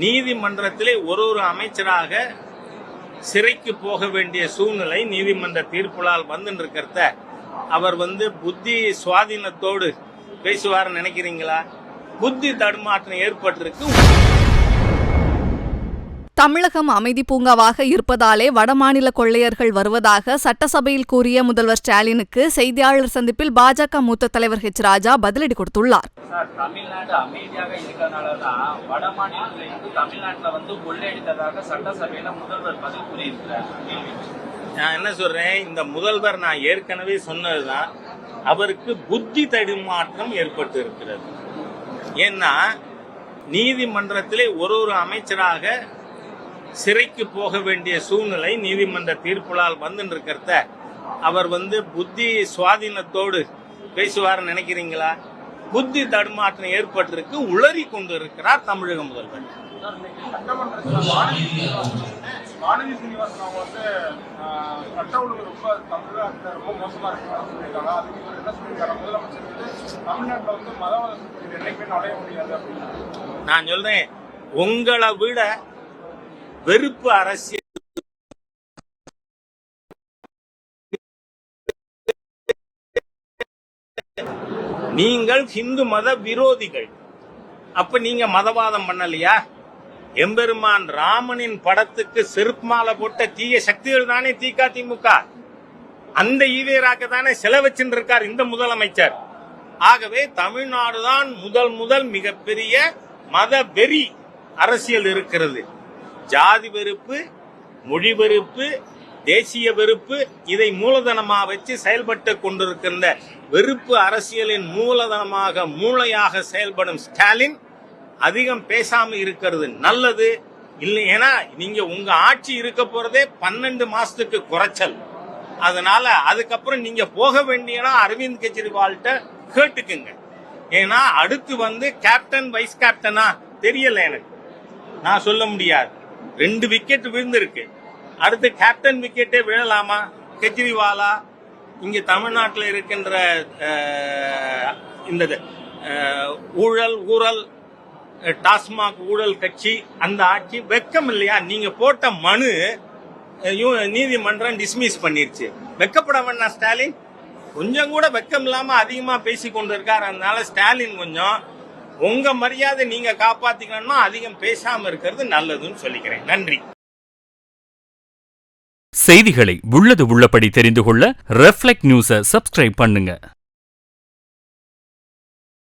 நீதிமன்றத்திலே ஒரு அமைச்சராக சிறைக்கு போக வேண்டிய சூழ்நிலை நீதிமன்ற தீர்ப்புகளால் வந்துட்டு இருக்கிறத அவர் புத்தி சுவாதீனத்தோடு பேசுவார்னு நினைக்கிறீங்களா? புத்தி தடுமாற்றம் ஏற்பட்டிருக்கு. தமிழகம் அமைதி பூங்காவாக இருப்பதாலே வடமாநில கொள்ளையர்கள் வருவதாக சட்டசபையில் கூறிய முதல்வர் ஸ்டாலினுக்கு செய்தியாளர் சந்திப்பில் பாஜக மூத்த தலைவர் ஹெச் ராஜா பதிலடி கொடுத்துள்ளார். தமிழ்நாடு அமைதியாக இருக்கிறதுனாலதான் வடமாநிலத்திலிருந்து தமிழ்நாட்டில் கொள்ளையடித்ததாக சட்டசபையில முதல்வர் பதில் கூறியிருக்கிறார். நான் என்ன சொல்றேன், இந்த முதல்வர் நான் ஏற்கனவே சொன்னதுதான், அவருக்கு புத்தி தடுமாற்றம் ஏற்பட்டு இருக்கிறது. ஏன்னா நீதிமன்றத்திலே ஒரு அமைச்சராக சிறைக்கு போக வேண்டிய சூழ்நிலை நீதிமன்ற தீர்ப்புகளால் வந்துட்டு இருக்கிறத அவர் புத்தி சுவாதீனத்தோடு பேசுவார்னு நினைக்கிறீங்களா? புத்தி தடுமாற்றம் ஏற்பட்டிருக்கு. உளறி கொண்டு இருக்கிறார் தமிழக முதல்வர். நான் சொல்றேன், உங்களை விட வெறுப்பு அரசியல் நீங்கள் ஹிந்து மத விரோதிகள். அப்ப நீங்க மதவாதம் பண்ணலையா? எம்பெருமான் ராமனின் படத்துக்கு செருப்பு மாலை போட்ட தீய சக்திகள் தானே திமுக. அந்த ஈவேராக்க தானே செலவச்சுட்டு இருக்கார் இந்த முதலமைச்சர். ஆகவே தமிழ்நாடுதான் முதல் மிகப்பெரிய மத வெறி அரசியல் இருக்கிறது. ஜாதி வெறுப்பு, மொழி வெறுப்பு, தேசிய வெறுப்பு, இதை மூலதனமாக வச்சு செயல்பட்டு கொண்டிருக்கின்ற வெறுப்பு அரசியலின் மூளையாக செயல்படும் ஸ்டாலின் அதிகம் பேசாம இருக்கிறது நல்லது. இல்லை, ஏன்னா நீங்க உங்க ஆட்சி இருக்க போறதே 12 மாசத்துக்கு குறைச்சல். அதனால அதுக்கப்புறம் நீங்க போக வேண்டியனா அரவிந்த் கெஜ்ரிவால்கிட்ட கேட்டுக்குங்க. ஏன்னா அடுத்து கேப்டன் வைஸ் கேப்டனா தெரியல, எனக்கு நான் சொல்ல முடியாது. 2 விக்கெட் விழுந்திருக்கு. அடுத்து கேப்டன் விக்கெட்டே விழலாமா? கெஜ்ரிவாலா இங்க தமிழ்நாட்டில் இருக்கின்ற இந்த ஊழல் டாஸ்மாக் ஊழல் கட்சி, அந்த ஆட்சி வெக்கம் இல்லையா? நீங்க போட்ட மனு நீதிமன்றம் டிஸ்மிஸ் பண்ணிருச்சு. வெக்கப்பட வேண்டாம் ஸ்டாலின்? கொஞ்சம் கூட வெக்கம் இல்லாம அதிகமா பேசி கொண்டு இருக்காரு. அதனால ஸ்டாலின் கொஞ்சம் உங்க மரியாதை நீங்க காப்பாத்திக்கணும்னா அதிகம் பேசாம இருக்கிறது நல்லதுன்னு சொல்லிக்கிறேன். நன்றி. செய்திகளை உள்ளது உள்ளபடி தெரிந்து கொள்ள ரெஃப்ளெக்ட் நியூஸை சப்ஸ்கிரைப் பண்ணுங்க.